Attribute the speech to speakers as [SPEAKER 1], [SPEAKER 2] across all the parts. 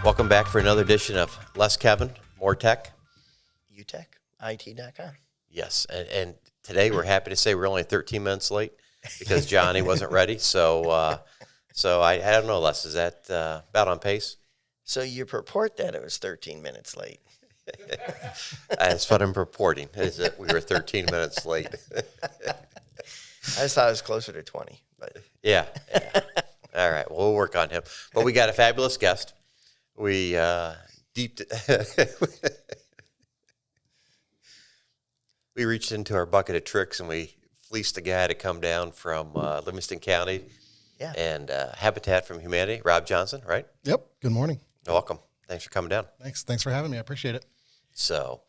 [SPEAKER 1] Welcome back for another edition of Less Kevin, More Tech.
[SPEAKER 2] UTEC, IT.com.
[SPEAKER 1] Yes, and today we're happy to say we're only 13 minutes late because Johnny wasn't ready. So I don't know, Les, is that about on pace?
[SPEAKER 2] So you purport that it was 13 minutes late.
[SPEAKER 1] That's what I'm purporting, is that we were 13 minutes late.
[SPEAKER 2] I just thought it was closer to 20. But
[SPEAKER 1] Yeah. All right, well, we'll work on him. But we got a fabulous guest. We we reached into our bucket of tricks and we fleeced a guy to come down from Livingston County and Habitat for Humanity, Rob Johnson, right?
[SPEAKER 3] Yep. Good morning.
[SPEAKER 1] Welcome. Thanks for coming down.
[SPEAKER 3] Thanks for having me. I appreciate it.
[SPEAKER 1] So,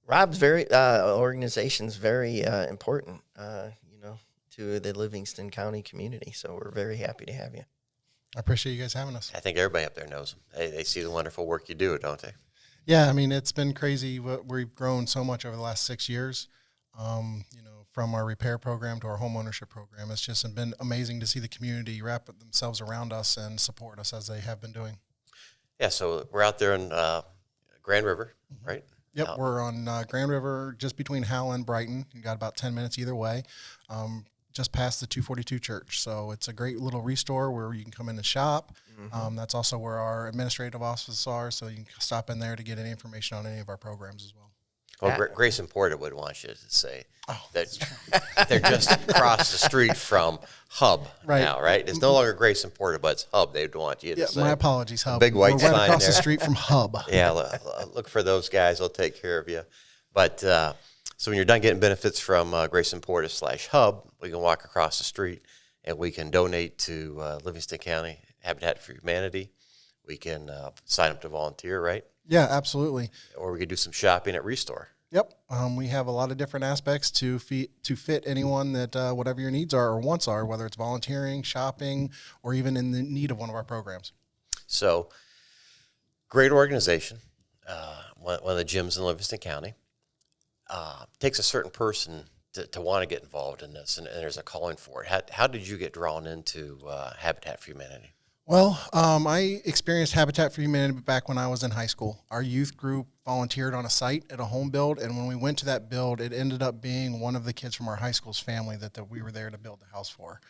[SPEAKER 2] Rob's organization's very important, to the Livingston County community. So we're very happy to have you.
[SPEAKER 3] I appreciate you guys having us.
[SPEAKER 1] I think everybody up there knows him. They see the wonderful work you do, don't they?
[SPEAKER 3] Yeah, I mean, it's been crazy. We've grown so much over the last 6 years, from our repair program to our home ownership program. It's just been amazing to see the community wrap themselves around us and support us as they have been doing.
[SPEAKER 1] Yeah, so we're out there in Grand River, right?
[SPEAKER 3] Yep, we're on Grand River, just between Howell and Brighton. You got about 10 minutes either way. Just past the 242 church. So it's a great little restore where you can come in and shop. Mm-hmm. That's also where our administrative offices are, so you can stop in there to get any information on any of our programs as well.
[SPEAKER 1] Well, Grace and Porter would want you to say that they're just across the street from Hub now, right? It's no longer Grace and Porter, but it's Hub. They'd want you to say.
[SPEAKER 3] My apologies, Hub.
[SPEAKER 1] Big white sign
[SPEAKER 3] right across
[SPEAKER 1] there.
[SPEAKER 3] The street from Hub.
[SPEAKER 1] Yeah, look for those guys. They'll take care of you. But so when you're done getting benefits from Grace and Porter / Hub, we can walk across the street and we can donate to Livingston County Habitat for Humanity. We can sign up to volunteer, right?
[SPEAKER 3] Yeah, absolutely.
[SPEAKER 1] Or we could do some shopping at Restore.
[SPEAKER 3] Yep. We have a lot of different aspects to fit anyone that whatever your needs are or wants are, whether it's volunteering, shopping, or even in the need of one of our programs.
[SPEAKER 1] So, great organization. One of the gyms in Livingston County. Takes a certain person to want to get involved in this, and there's a calling for it. How did you get drawn into Habitat for Humanity?
[SPEAKER 3] Well, I experienced Habitat for Humanity back when I was in high school. Our youth group volunteered on a site at a home build, and when we went to that build, it ended up being one of the kids from our high school's family that we were there to build the house for.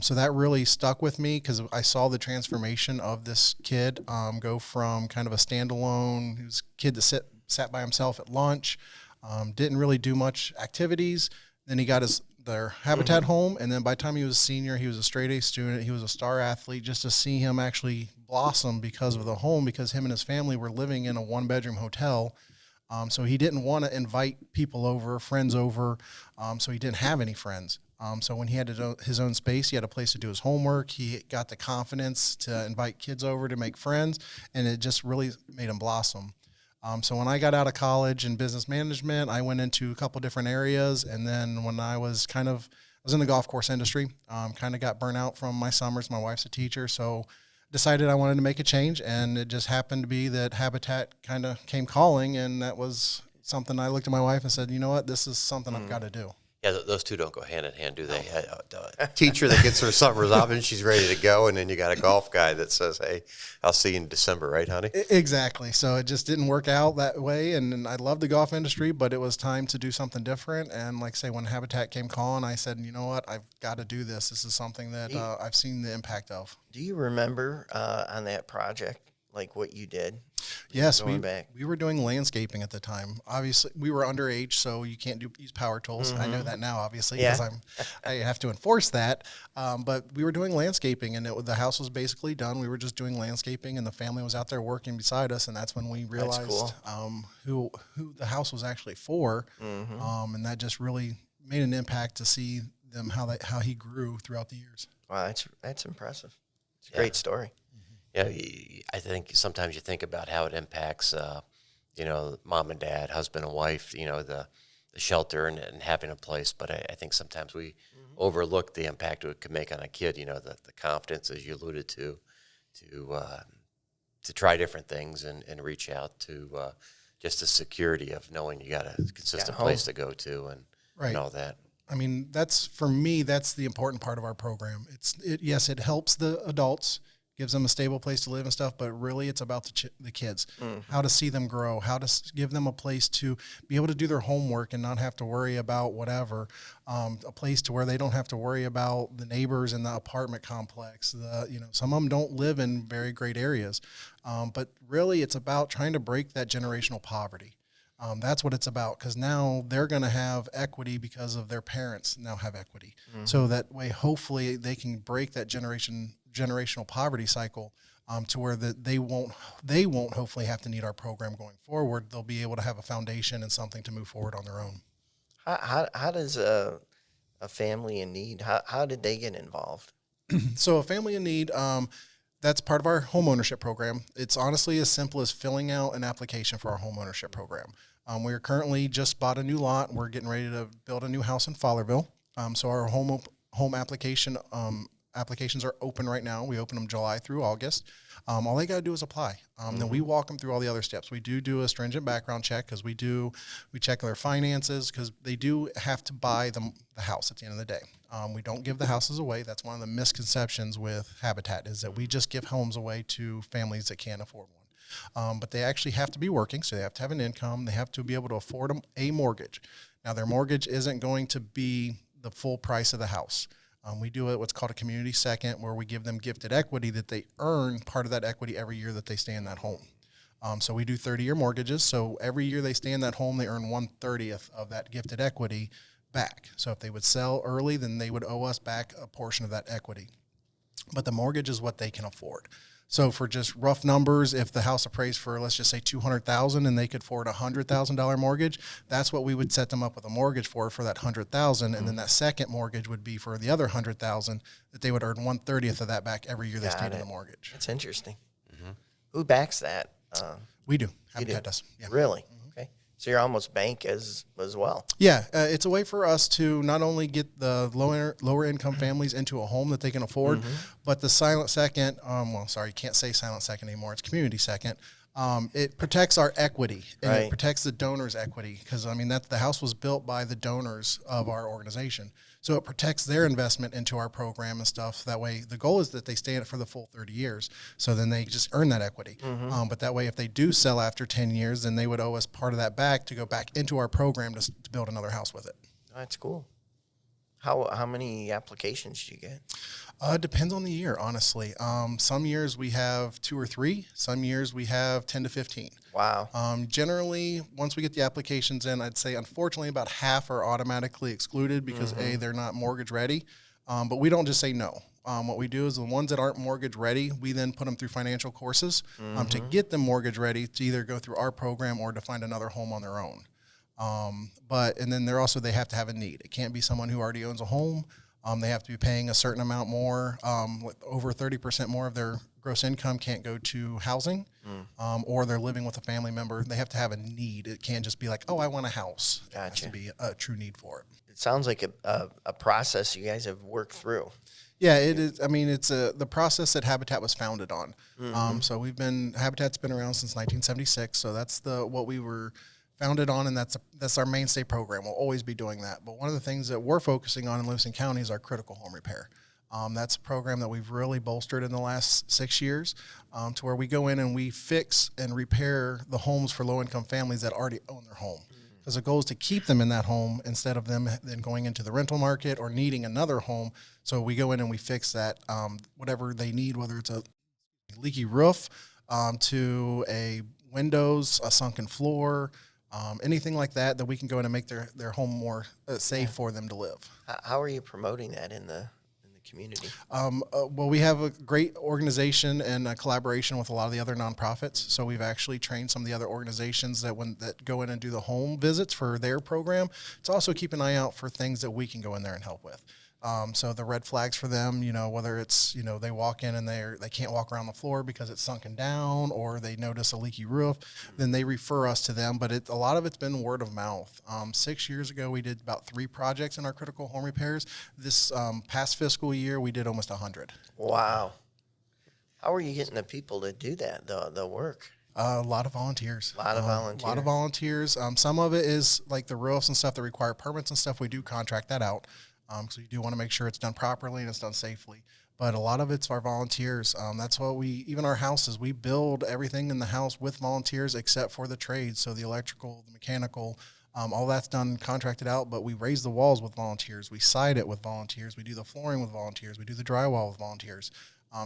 [SPEAKER 3] So that really stuck with me because I saw the transformation of this kid go from kind of a standalone, he was a kid that sat by himself at lunch, didn't really do much activities. Then he got their Habitat home, and then by the time he was a senior, he was a straight-A student. He was a star athlete. Just to see him actually blossom because of the home, because him and his family were living in a one-bedroom hotel, so he didn't want to invite people over, friends over, so he didn't have any friends. So when he had his own space, he had a place to do his homework. He got the confidence to invite kids over to make friends, and it just really made him blossom. So when I got out of college in business management, I went into a couple different areas. And then when I was in the golf course industry, kind of got burnt out from my summers. My wife's a teacher, so decided I wanted to make a change. And it just happened to be that Habitat kind of came calling. And that was something I looked at my wife and said, you know what, this is something I've got to do.
[SPEAKER 1] Yeah, those two don't go hand in hand, do they? A teacher that gets her summers off and she's ready to go, and then you got a golf guy that says, hey, I'll see you in December, right, honey?
[SPEAKER 3] Exactly. So it just didn't work out that way, and I love the golf industry, but it was time to do something different. And like I say, when Habitat came calling, I said, you know what, I've got to do this. This is something that I've seen the impact of.
[SPEAKER 2] Do you remember on that project, like what you did?
[SPEAKER 3] Yes, we were doing landscaping at the time. Obviously, we were underage, so you can't use power tools. Mm-hmm. I know that now, obviously, because I have to enforce that. But we were doing landscaping, and the house was basically done. We were just doing landscaping, and the family was out there working beside us, and that's when we realized who the house was actually for. Mm-hmm. And that just really made an impact to see them how he grew throughout the years.
[SPEAKER 2] Wow, that's impressive. It's a great story.
[SPEAKER 1] Yeah, I think sometimes you think about how it impacts, mom and dad, husband and wife, the shelter and having a place. But I think sometimes we overlook the impact it could make on a kid. The confidence, as you alluded to try different things and reach out to just the security of knowing you got a consistent place to go to and all that.
[SPEAKER 3] I mean, for me, that's the important part of our program. Yes, it helps the adults, gives them a stable place to live and stuff, but really it's about the kids, how to see them grow, how to give them a place to be able to do their homework and not have to worry about whatever, a place to where they don't have to worry about the neighbors in the apartment complex. Some of them don't live in very great areas, but really it's about trying to break that generational poverty. That's what it's about, because now they're going to have equity because of their parents now have equity. So that way, hopefully, they can break that generational poverty cycle to where they won't hopefully have to need our program going forward. They'll be able to have a foundation and something to move forward on their own.
[SPEAKER 2] How does a family in need, how did they get involved?
[SPEAKER 3] So a family in need, that's part of our home ownership program. It's honestly as simple as filling out an application for our home ownership program. We're currently just bought a new lot. We're getting ready to build a new house in Fowlerville. So our home applications are open right now. We open them July through August. All they got to do is apply. Then we walk them through all the other steps. We do a stringent background check because we check their finances, because they do have to buy the house at the end of the day. We don't give the houses away. That's one of the misconceptions with Habitat, is that we just give homes away to families that can't afford one. But they actually have to be working, so they have to have an income. They have to be able to afford a mortgage. Now, their mortgage isn't going to be the full price of the house. We do what's called a community second, where we give them gifted equity that they earn part of that equity every year that they stay in that home. So we do 30-year mortgages. So every year they stay in that home, they earn 1/30 of that gifted equity back. So if they would sell early, then they would owe us back a portion of that equity. But the mortgage is what they can afford. So for just rough numbers, if the house appraised for, let's just say $200,000 and they could afford a $100,000 mortgage, that's what we would set them up with a mortgage for that $100,000. And then that second mortgage would be for the other $100,000 that they would earn 1/30 of that back every year they stayed in the mortgage.
[SPEAKER 2] That's interesting. Who backs that?
[SPEAKER 3] We do. Habitat does. Yeah.
[SPEAKER 2] Really? Okay. So you're almost bank as well.
[SPEAKER 3] Yeah, it's a way for us to not only get the lower income families into a home that they can afford, but the silent second, you can't say silent second anymore. It's community second. It protects our equity, and it protects the donors' equity, because the house was built by the donors of our organization. So it protects their investment into our program and stuff. That way, the goal is that they stay in it for the full 30 years. So then they just earn that equity. But that way, if they do sell after 10 years, then they would owe us part of that back to go back into our program to build another house with it.
[SPEAKER 2] That's cool. How many applications do you get?
[SPEAKER 3] Depends on the year, honestly. Some years we have 2 or 3. Some years we have 10 to 15.
[SPEAKER 2] Wow.
[SPEAKER 3] Generally, once we get the applications in, I'd say unfortunately about half are automatically excluded because they're not mortgage ready. But we don't just say no. What we do is the ones that aren't mortgage ready, we then put them through financial courses to get them mortgage ready to either go through our program or to find another home on their own. And then they have to have a need. It can't be someone who already owns a home. They have to be paying a certain amount more. Over 30% more of their gross income can't go to housing, or they're living with a family member. They have to have a need. It can't just be like, oh, I want a house. Gotcha. It has to be a true need for it.
[SPEAKER 2] It sounds like a process you guys have worked through.
[SPEAKER 3] Yeah, it is. It's the process that Habitat was founded on. So Habitat's been around since 1976. So that's what we were founded on, and that's our mainstay program. We'll always be doing that. But one of the things that we're focusing on in Livingston County is our critical home repair. That's a program that we've really bolstered in the last 6 years, to where we go in and we fix and repair the homes for low-income families that already own their home. Because the goal is to keep them in that home instead of them then going into the rental market or needing another home. So we go in and we fix that, whatever they need, whether it's a leaky roof, to a windows, a sunken floor, anything like that we can go in and make their home more safe for them to live.
[SPEAKER 2] How are you promoting that in the community?
[SPEAKER 3] Well, we have a great organization and a collaboration with a lot of the other nonprofits. So we've actually trained some of the other organizations that go in and do the home visits for their program to also keep an eye out for things that we can go in there and help with. So the red flags for them, whether it's, they walk in and they can't walk around the floor because it's sunken down, or they notice a leaky roof, then they refer us to them. But a lot of it's been word of mouth. 6 years ago, we did about 3 projects in our critical home repairs. This past fiscal year, we did almost 100.
[SPEAKER 2] Wow. How are you getting the people to do that, the work?
[SPEAKER 3] A lot of volunteers.
[SPEAKER 2] A lot of
[SPEAKER 3] volunteers. Some of it is like the roofs and stuff that require permits and stuff. We do contract that out. So you do want to make sure it's done properly and it's done safely. But a lot of it's our volunteers. That's what even our houses, we build everything in the house with volunteers except for the trades. So the electrical, the mechanical, all that's done contracted out, but we raise the walls with volunteers. We side it with volunteers. We do the flooring with volunteers. We do the drywall with volunteers.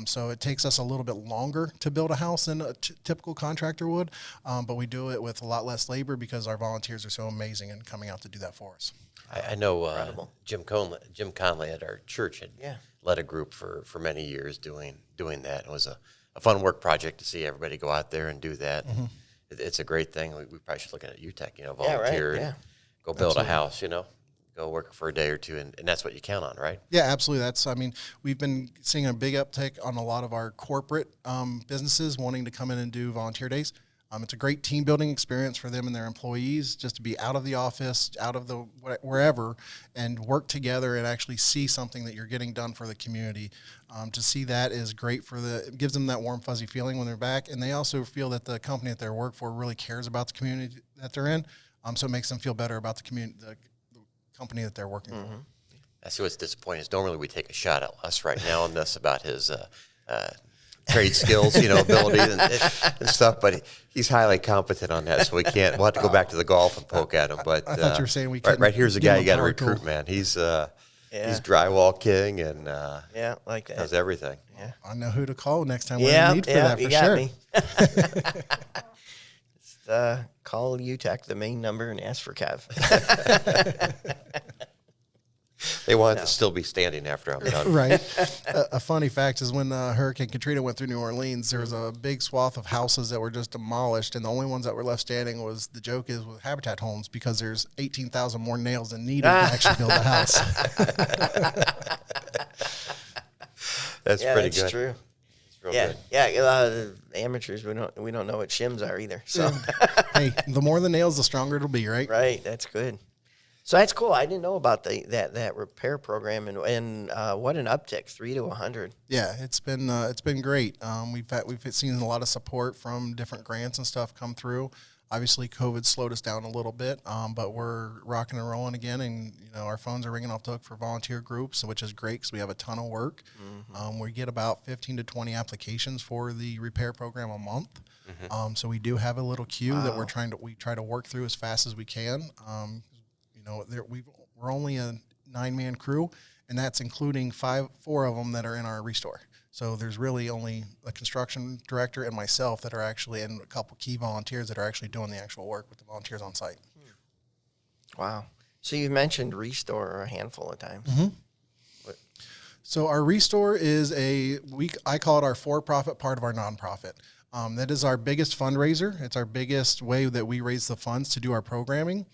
[SPEAKER 3] So it takes us a little bit longer to build a house than a typical contractor would, but we do it with a lot less labor because our volunteers are so amazing and coming out to do that for us.
[SPEAKER 1] I know Jim Conley at our church had led a group for many years doing that. It was a fun work project to see everybody go out there and do that. Mm-hmm. It's a great thing. We probably should look at UTEC, volunteer and go build a house, go work for a day or two, and that's what you count on, right?
[SPEAKER 3] Yeah, absolutely. We've been seeing a big uptick on a lot of our corporate businesses wanting to come in and do volunteer days. It's a great team building experience for them and their employees just to be out of the office, out of the wherever, and work together and actually see something that you're getting done for the community. To see that is great it gives them that warm, fuzzy feeling when they're back, and they also feel that the company that they work for really cares about the community that they're in. So it makes them feel better about the community, the company that they're working for.
[SPEAKER 1] I see what's disappointing is normally we take a shot at Les right now on this about his trade skills, ability and stuff, but he's highly competent on that, so we'll have to go back to the golf and poke at him. But
[SPEAKER 3] I thought you were saying we
[SPEAKER 1] right here's a guy you got to recruit, man. He's drywall king and
[SPEAKER 2] like that.
[SPEAKER 1] does everything.
[SPEAKER 3] Yeah, I know who to call next time we're in need for that, for sure.
[SPEAKER 2] Me. Call UTEC, the main number, and ask for Kev.
[SPEAKER 1] They want it to still be standing after I'm done.
[SPEAKER 3] Right. A funny fact is when Hurricane Katrina went through New Orleans, there was a big swath of houses that were just demolished, and the only ones that were left standing with Habitat homes because there's 18,000 more nails than needed to actually build a house.
[SPEAKER 1] That's pretty good.
[SPEAKER 2] That's true.
[SPEAKER 1] Real good.
[SPEAKER 2] The amateurs, we don't know what shims are either. So
[SPEAKER 3] hey, the more the nails, the stronger it'll be, right?
[SPEAKER 2] Right, that's good. So that's cool. I didn't know about that repair program and what an uptick, 3 to 100.
[SPEAKER 3] Yeah, it's been great. We've seen a lot of support from different grants and stuff come through. Obviously, COVID slowed us down a little bit, but we're rocking and rolling again, and our phones are ringing off the hook for volunteer groups, which is great because we have a ton of work. Mm-hmm. We get about 15 to 20 applications for the repair program a month. Mm-hmm. So we do have a little queue that we try to work through as fast as we can. We're only a 9-man crew, and that's including 4 of them that are in our restore. So there's really only a construction director and myself that are actually, and a couple key volunteers that are actually doing the actual work with the volunteers on site.
[SPEAKER 2] Wow. So you mentioned restore a handful of times.
[SPEAKER 3] Mm-hmm. So our restore is I call it our for-profit part of our nonprofit. That is our biggest fundraiser. It's our biggest way that we raise the funds to do our programming.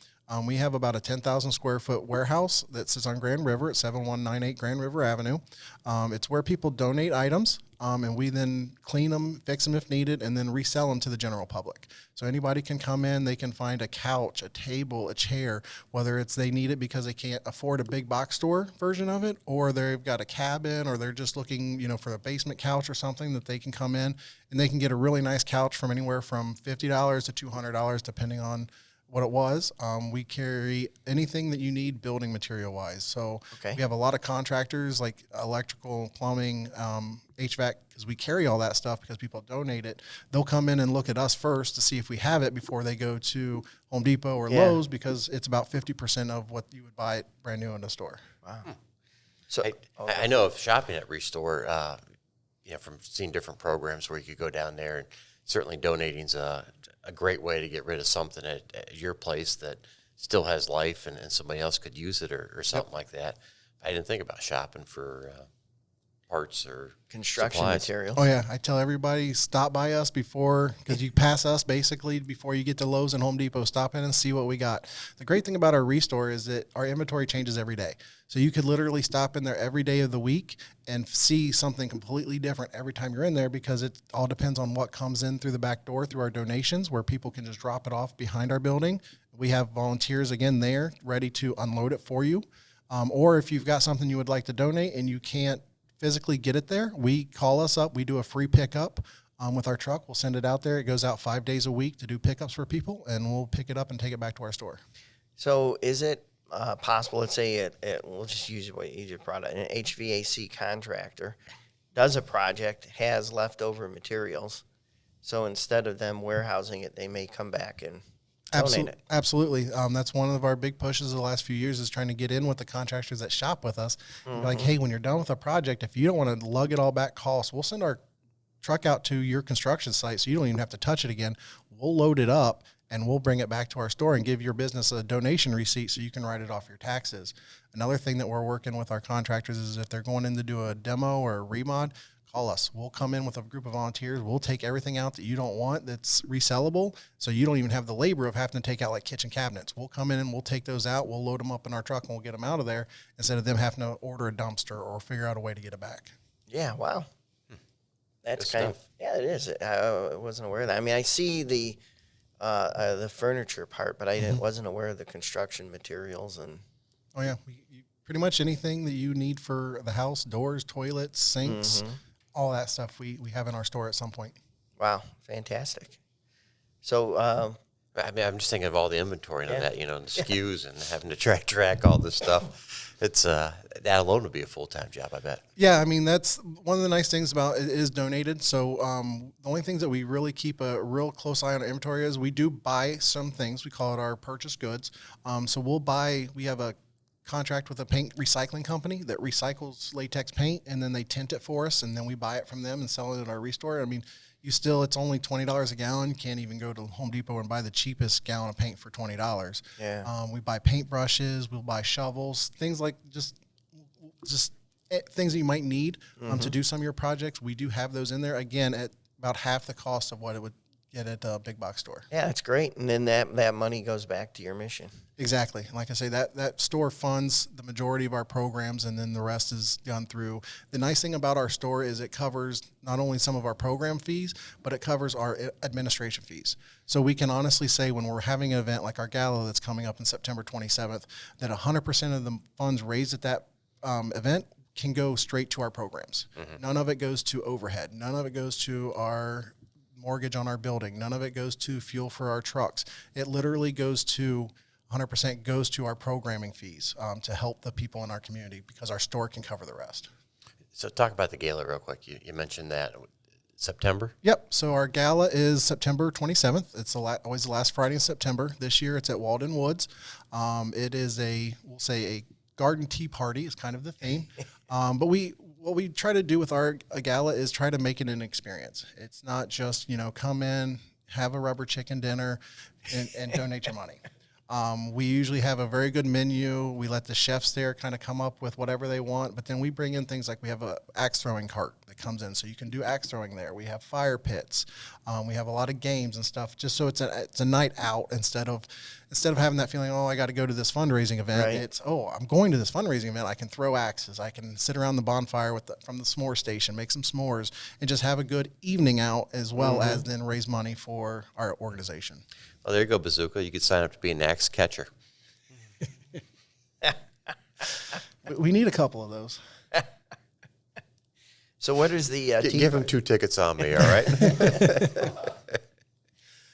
[SPEAKER 3] We have about a 10,000 square foot warehouse that sits on Grand River at 7198 Grand River Avenue. It's where people donate items, and we then clean them, fix them if needed, and then resell them to the general public. So anybody can come in, they can find a couch, a table, a chair, whether it's they need it because they can't afford a big box store version of it, or they've got a cabin, or they're just looking, for a basement couch or something that they can come in, and they can get a really nice couch from anywhere from $50 to $200, depending on what it was. We carry anything that you need building material wise. So we have a lot of contractors like electrical, plumbing, HVAC, because we carry all that stuff because people donate it. They'll come in and look at us first to see if we have it before they go to Home Depot or Lowe's, because it's about 50% of what you would buy it brand new in a store.
[SPEAKER 2] Wow.
[SPEAKER 1] So I know of shopping at Restore, from seeing different programs where you could go down there, and certainly donating's a great way to get rid of something at your place that still has life and somebody else could use it or something like that. I didn't think about shopping for parts or
[SPEAKER 2] Construction
[SPEAKER 1] supplies.
[SPEAKER 2] materials.
[SPEAKER 3] Oh yeah, I tell everybody stop by us before, because you pass us basically before you get to Lowe's and Home Depot. Stop in and see what we got. The great thing about our restore is that our inventory changes every day. So you could literally stop in there every day of the week and see something completely different every time you're in there, because it all depends on what comes in through the back door through our donations, where people can just drop it off behind our building. We have volunteers again there ready to unload it for you. Or if you've got something you would like to donate and you can't physically get it there, we call us up. We do a free pickup with our truck. We'll send it out there. It goes out 5 days a week to do pickups for people, and we'll pick it up and take it back to our store.
[SPEAKER 2] So is it possible, let's say we'll just use what you just brought up, an HVAC contractor does a project, has leftover materials, so instead of them warehousing it, they may come back and donate it.
[SPEAKER 3] Absolutely. That's one of our big pushes the last few years, is trying to get in with the contractors that shop with us. Be like, hey, when you're done with a project, if you don't want to lug it all back costs, we'll send our truck out to your construction site so you don't even have to touch it again. We'll load it up and we'll bring it back to our store and give your business a donation receipt so you can write it off your taxes. Another thing that we're working with our contractors is if they're going in to do a demo or a remod, call us. We'll come in with a group of volunteers. We'll take everything out that you don't want that's resellable, so you don't even have the labor of having to take out like kitchen cabinets. We'll come in and we'll take those out. We'll load them up in our truck and we'll get them out of there instead of them having to order a dumpster or figure out a way to get it back.
[SPEAKER 2] Yeah, wow. That's
[SPEAKER 1] Good
[SPEAKER 2] kind
[SPEAKER 1] stuff.
[SPEAKER 2] of, yeah, it is. I wasn't aware of that. I mean, I see the furniture part, but I wasn't aware of the construction materials. And
[SPEAKER 3] Oh yeah, pretty much anything that you need for the house, doors, toilets, sinks, all that stuff we have in our store at some point.
[SPEAKER 2] wow, fantastic. So
[SPEAKER 1] I mean, I'm just thinking of all the inventory on
[SPEAKER 2] Yeah.
[SPEAKER 1] that, you know, and the SKUs and having to track all this stuff. It's that alone would be a full-time job, I bet.
[SPEAKER 3] Yeah, I mean, that's one of the nice things about it is donated. So the only things that we really keep a real close eye on our inventory is we do buy some things. We call it our purchase goods. So we have a contract with a paint recycling company that recycles latex paint, and then they tint it for us, and then we buy it from them and sell it at our restore. I mean, it's only $20 a gallon. You can't even go to Home Depot and buy the cheapest gallon of paint for $20.
[SPEAKER 2] Yeah.
[SPEAKER 3] We buy paint brushes, we'll buy shovels, things like just things that you might need to do some of your projects. We do have those in there, again, at about half the cost of what it would get at a big box store.
[SPEAKER 2] yeah, it's great. And then that money goes back to your mission.
[SPEAKER 3] Exactly. Like I say, that store funds the majority of our programs, and then the rest is done through. The nice thing about our store is it covers not only some of our program fees, but it covers our administration fees. So we can honestly say when we're having an event like our gala that's coming up on September 27th, that 100% of the funds raised at that event can go straight to our programs. None of it goes to overhead. None of it goes to our mortgage on our building. None of it goes to fuel for our trucks. It literally goes to 100% goes to our programming fees to help the people in our community, because our store can cover the rest.
[SPEAKER 1] So talk about the gala real quick. You mentioned that September.
[SPEAKER 3] Yep. So our gala is September 27th. It's always the last Friday in September. This year it's at Walden Woods. It is we'll say a garden tea party is kind of the theme. But what we try to do with our gala is try to make it an experience. It's not just, come in, have a rubber chicken dinner, and donate your money. We usually have a very good menu. We let the chefs there kind of come up with whatever they want, but then we bring in things like we have a axe throwing cart that comes in, so you can do axe throwing there. We have fire pits. We have a lot of games and stuff, just so it's a night out instead of having that feeling, I got to go to this fundraising event.
[SPEAKER 2] Right.
[SPEAKER 3] It's, I'm going to this fundraising event. I can throw axes. I can sit around the bonfire from the s'more station, make some s'mores, and just have a good evening out, as well as then raise money for our organization.
[SPEAKER 1] Oh, there you go, Bazooka. You could sign up to be an axe catcher.
[SPEAKER 3] We need a couple of those.
[SPEAKER 2] So what is the tea
[SPEAKER 1] Give him 2 tickets on me, all right?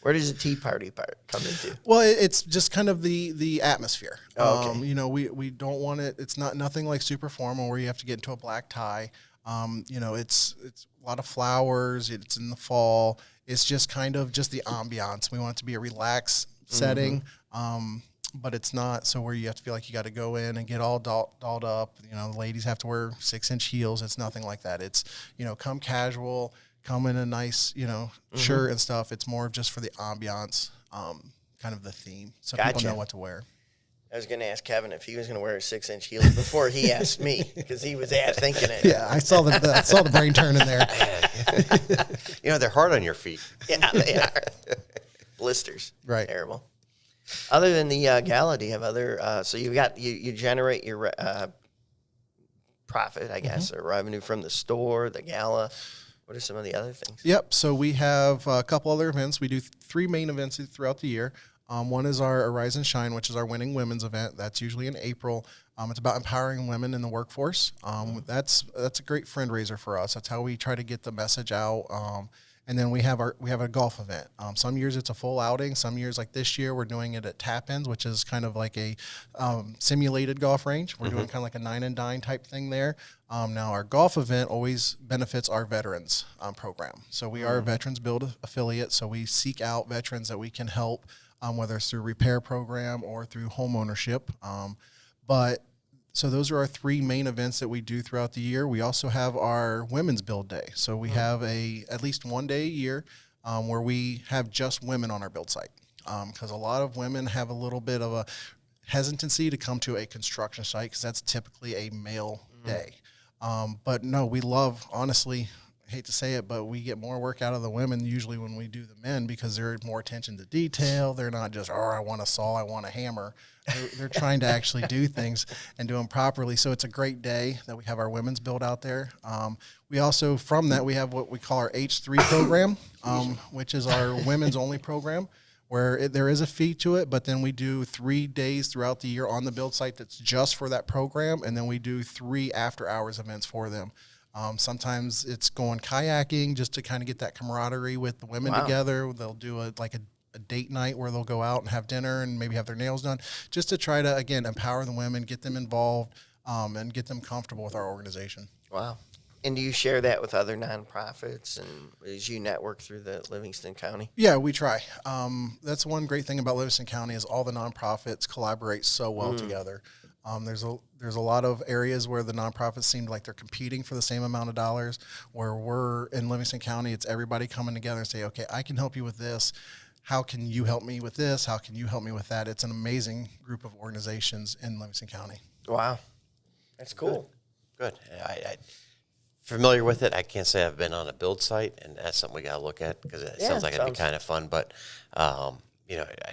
[SPEAKER 2] where does the tea party part come into?
[SPEAKER 3] Well, it's just kind of the atmosphere.
[SPEAKER 2] Oh, okay.
[SPEAKER 3] We don't want it. It's nothing like super formal where you have to get into a black tie. It's a lot of flowers. It's in the fall. It's just kind of just the ambiance. We want it to be a relaxed setting, but it's not so where you have to feel like you got to go in and get all dolled up. The ladies have to wear 6-inch heels. It's nothing like that. It's, come casual, come in a nice, shirt and stuff. It's more of just for the ambiance, kind of the theme, so people
[SPEAKER 2] Gotcha.
[SPEAKER 3] know what to wear.
[SPEAKER 2] I was going to ask Kevin if he was going to wear 6-inch heels before he asked me, because he was thinking it.
[SPEAKER 3] Yeah, I saw the brain turn in there.
[SPEAKER 1] You know, they're hard on your feet.
[SPEAKER 2] Yeah, they are. Blisters.
[SPEAKER 3] Right.
[SPEAKER 2] Terrible. Other than the gala, do you have other? So you generate your profit, I guess, or revenue from the store, the gala. What are some of the other things?
[SPEAKER 3] Yep. So we have a couple other events. We do 3 main events throughout the year. One is our Arise and Shine, which is our winning women's event. That's usually in April. It's about empowering women in the workforce. That's a great fundraiser for us. That's how we try to get the message out. And then we have a golf event. Some years it's a full outing. Some years, like this year, we're doing it at Tap-Ins, which is kind of like a simulated golf range. We're doing kind of like a 9 and dine type thing there. Now, our golf event always benefits our veterans program. So we are a Veterans Build affiliate. So we seek out veterans that we can help, whether it's through repair program or through home ownership. So those are our 3 main events that we do throughout the year. We also have our Women's Build Day. So we have at least one day a year where we have just women on our build site. Because a lot of women have a little bit of a hesitancy to come to a construction site because that's typically a male day. But no, we love, honestly, I hate to say it, but we get more work out of the women usually when we do the men because they're more attention to detail. They're not just, I want a saw, I want a hammer. They're trying to actually do things and do them properly. So it's a great day that we have our women's build out there. We also, from that, we have what we call our H3 program, which is our women's only program where there is a fee to it, but then we do 3 days throughout the year on the build site that's just for that program, and then we do 3 after-hours events for them. Sometimes it's going kayaking just to kind of get that camaraderie with the women together. They'll do a date night where they'll go out and have dinner and maybe have their nails done just to try to, again, empower the women, get them involved, and get them comfortable with our organization.
[SPEAKER 2] Wow. And do you share that with other nonprofits and as you network through the Livingston County?
[SPEAKER 3] Yeah, we try. That's one great thing about Livingston County is all the nonprofits collaborate so well together. There's a lot of areas where the nonprofits seem like they're competing for the same amount of dollars, where we're in Livingston County, it's everybody coming together and say, okay, I can help you with this. How can you help me with this? How can you help me with that? It's an amazing group of organizations in Livingston County.
[SPEAKER 2] Wow. That's cool.
[SPEAKER 1] Good. I familiar with it. I can't say I've been on a build site, and that's something we got to look at because it sounds like it'd be kind of fun. But, I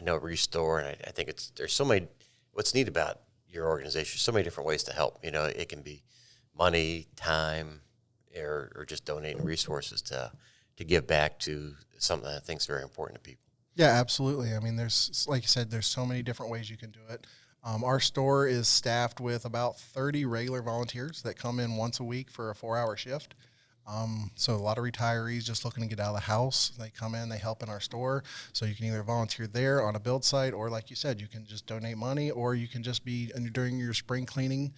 [SPEAKER 1] know Restore, and I think there's so many, what's neat about your organization, so many different ways to help. It can be money, time, or just donating resources to give back to something that I think is very important to people.
[SPEAKER 3] Yeah, absolutely. I mean, there's, like you said, there's so many different ways you can do it. Our store is staffed with about 30 regular volunteers that come in once a week for a 4-hour shift. So a lot of retirees just looking to get out of the house. They come in, they help in our store. So you can either volunteer there on a build site, or like you said, you can just donate money, or you can just be during your spring cleaning.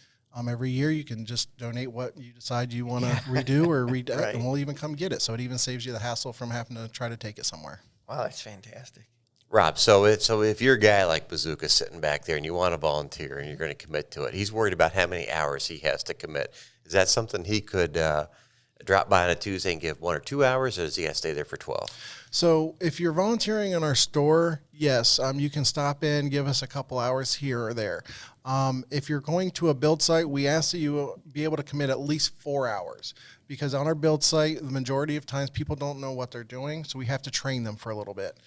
[SPEAKER 3] Every year you can just donate what you decide you want to redo or
[SPEAKER 2] Right.
[SPEAKER 3] and we'll even come get it. So it even saves you the hassle from having to try to take it somewhere.
[SPEAKER 2] Wow, that's fantastic.
[SPEAKER 1] Rob, so if you're a guy like Bazooka sitting back there and you want to volunteer and you're going to commit to it, he's worried about how many hours he has to commit. Is that something he could drop by on a Tuesday and give 1 or 2 hours, or does he have to stay there for 12?
[SPEAKER 3] So if you're volunteering in our store, yes, you can stop in, give us a couple hours here or there. If you're going to a build site, we ask that you be able to commit at least 4 hours, because on our build site, the majority of times people don't know what they're doing, so we have to train them for a little bit.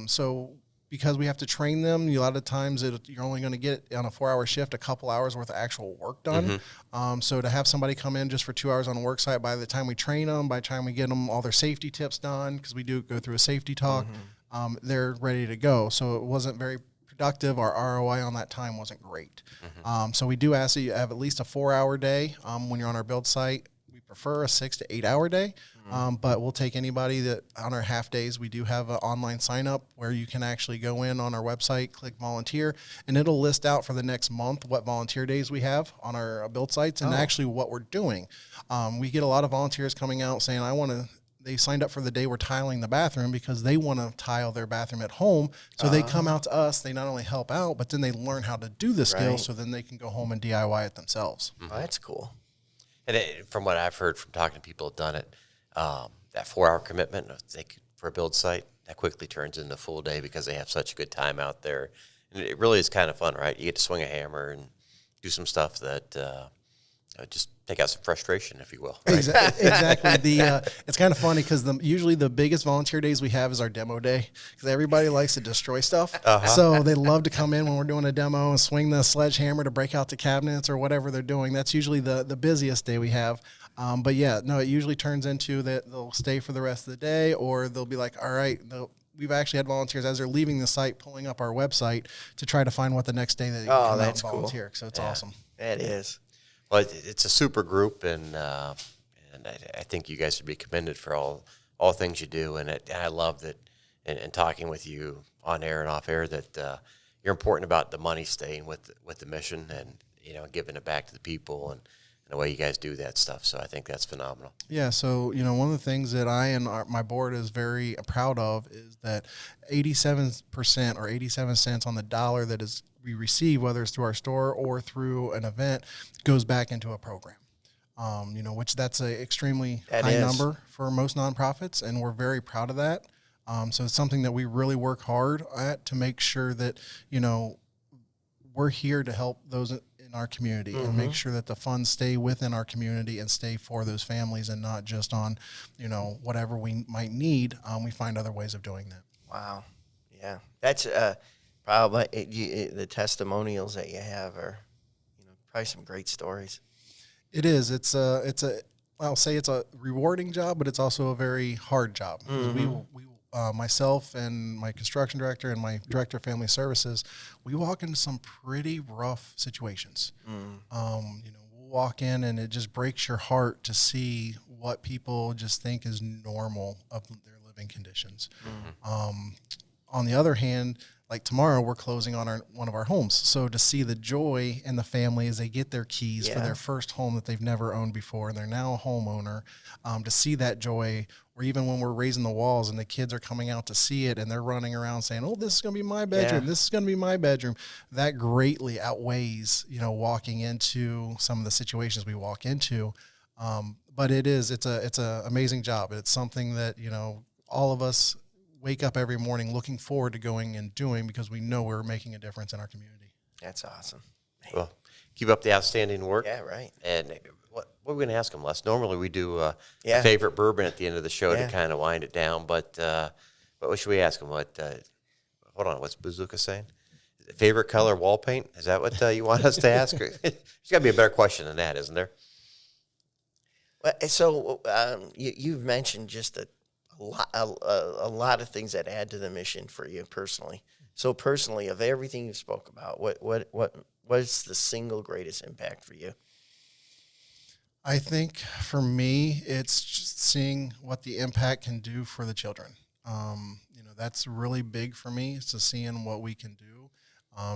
[SPEAKER 3] So because we have to train them, a lot of times you're only going to get on a 4-hour shift a couple hours worth of actual work done. So to have somebody come in just for 2 hours on a work site, by the time we train them, by the time we get them all their safety tips done, because we do go through a safety talk, they're ready to go. So it wasn't very productive. Our ROI on that time wasn't great. So we do ask that you have at least a 4-hour day when you're on our build site. We prefer a 6 to 8 hour day. But we'll take anybody that on our half days. We do have an online sign up where you can actually go in on our website, click volunteer, and it'll list out for the next month what volunteer days we have on our build sites and actually what we're doing. We get a lot of volunteers coming out saying, they signed up for the day we're tiling the bathroom because they want to tile their bathroom at home. So they come out to us. They not only help out, but then they learn how to do the skills so then they can go home and DIY it themselves.
[SPEAKER 2] Oh, that's cool.
[SPEAKER 1] And from what I've heard from talking to people who've done it, that 4-hour commitment for a build site, that quickly turns into a full day because they have such a good time out there. And it really is kind of fun, right? You get to swing a hammer and do some stuff that just take out some frustration, if you will. Right?
[SPEAKER 3] Exactly. It's kind of funny because usually the biggest volunteer days we have is our demo day because everybody likes to destroy stuff. So they love to come in when we're doing a demo and swing the sledgehammer to break out the cabinets or whatever they're doing. That's usually the busiest day we have. But yeah, no, it usually turns into that they'll stay for the rest of the day, or they'll be like, all right, we've actually had volunteers as they're leaving the site pulling up our website to try to find what the next day they can come out and volunteer. So it's awesome.
[SPEAKER 2] It is.
[SPEAKER 1] Well, it's a super group, and I think you guys should be commended for all things you do. And I love that, and talking with you on air and off air, that you're important about the money staying with the mission, and giving it back to the people, and the way you guys do that stuff. So I think that's phenomenal.
[SPEAKER 3] Yeah. So, one of the things that I and my board is very proud of is that 87% or 87 cents on the dollar that we receive, whether it's through our store or through an event, goes back into a program. Which that's an extremely high number for most nonprofits, and we're very proud of that. So it's something that we really work hard at to make sure that, we're here to help those in our community and make sure that the funds stay within our community and stay for those families and not just on, whatever we might need. We find other ways of doing that.
[SPEAKER 2] Wow. Yeah. That's probably the testimonials that you have are, probably some great stories.
[SPEAKER 3] It is. I'll say it's a rewarding job, but it's also a very hard job. We myself and my construction director and my director of family services, we walk into some pretty rough situations. We'll walk in and it just breaks your heart to see what people just think is normal of their living conditions. On the other hand, like tomorrow, we're closing on one of our homes. So to see the joy in the family as they get their keys for their first home that they've never owned before, and they're now a homeowner, to see that joy, or even when we're raising the walls and the kids are coming out to see it and they're running around saying, oh, this is going to be my bedroom. This is going to be my bedroom. That greatly outweighs, walking into some of the situations we walk into. But it's a amazing job. It's something that, all of us wake up every morning looking forward to going and doing because we know we're making a difference in our community.
[SPEAKER 2] That's awesome.
[SPEAKER 1] Well, keep up the outstanding work.
[SPEAKER 2] Yeah, right.
[SPEAKER 1] And what are we going to ask them, Les? Normally we do a favorite bourbon at the end of the show to kind of wind it down, but what should we ask them? Hold on, what's Bazooka saying? Favorite color wall paint? Is that what you want us to ask? There's got to be a better question than that, isn't there?
[SPEAKER 2] Well, so you've mentioned just a lot of things that add to the mission for you personally. So personally, of everything you spoke about, what's the single greatest impact for you?
[SPEAKER 3] I think for me, it's just seeing what the impact can do for the children. That's really big for me. It's just seeing what we can do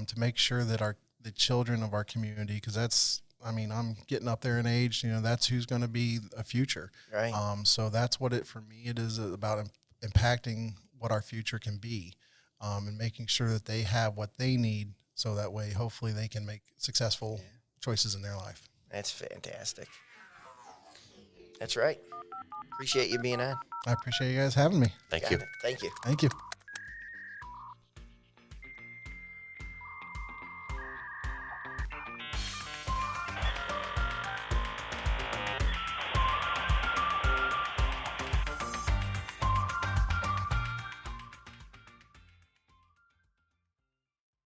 [SPEAKER 3] to make sure that the children of our community, because I'm getting up there in age, that's who's going to be a future.
[SPEAKER 2] Right.
[SPEAKER 3] So that's for me, it is about impacting what our future can be, and making sure that they have what they need. So that way, hopefully they can make successful choices in their life.
[SPEAKER 2] That's fantastic. That's right. Appreciate you being on.
[SPEAKER 3] I appreciate you guys having me.
[SPEAKER 1] Thank you.
[SPEAKER 2] Thank you.
[SPEAKER 3] Thank you.